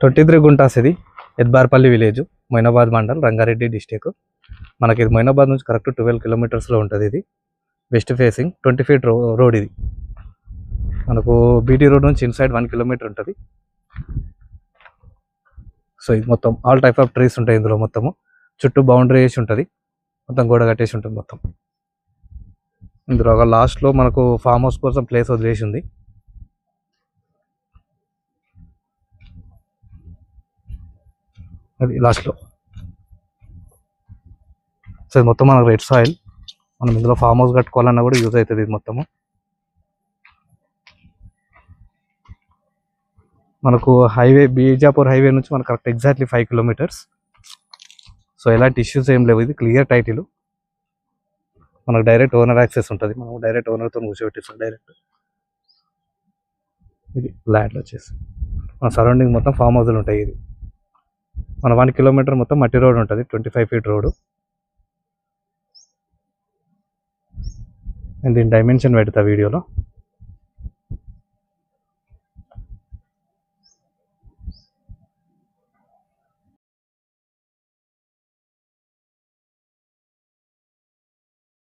23 గుంటాస్ ఇది ఎద్బార్పల్లి village Moinabad mandal Rangareddy district. మనకి ఇది మొయినాబాద్ నుంచి కరెక్ట్ 12 కిలోమీటర్స్లో ఉంటుంది. ఇది వెస్ట్ ఫేసింగ్ 20 ఫీట్ రోడ్. ఇది మనకు బీటీ రోడ్ నుంచి ఇన్సైడ్ 1 కిలోమీటర్ ఉంటుంది. సో ఇది మొత్తం ఆల్ టైప్ ఆఫ్ ట్రీస్ ఉంటాయి ఇందులో. మొత్తము చుట్టూ బౌండరీ వేసి ఉంటుంది, మొత్తం గోడ కట్టేసి ఉంటుంది మొత్తం. ఇందులో ఒక లాస్ట్లో మనకు ఫామ్ హౌస్ కోసం ప్లేస్ వదిలేసి ఉంది. అది లాస్ట్లో. సో ఇది మొత్తం మనకు రెడ్ సాయిల్. మనం ఇందులో ఫామ్ హౌస్ కట్టుకోవాలన్నా కూడా యూజ్ అవుతుంది ఇది మొత్తము. మనకు హైవే బీజాపూర్ హైవే నుంచి మనకు కరెక్ట్ ఎగ్జాక్ట్లీ 5 కిలోమీటర్స్. సో ఎలాంటి ఇష్యూస్ ఏం లేవు. ఇది క్లియర్ టైటిల్. మనకు డైరెక్ట్ ఓనర్ యాక్సెస్ ఉంటుంది. మనం డైరెక్ట్ ఓనర్తో కూర్చోబెట్టిస్తాం డైరెక్ట్. ఇది ల్యాండ్లో వచ్చేసి మన సరౌండింగ్ మొత్తం ఫామ్ హౌస్లు ఉంటాయి. ఇది మన 1 కిలోమీటర్ మొత్తం మట్టి రోడ్ ఉంటుంది, 25 ఫీట్ రోడ్. నేను దీని డైమెన్షన్ పెడతా వీడియోలో.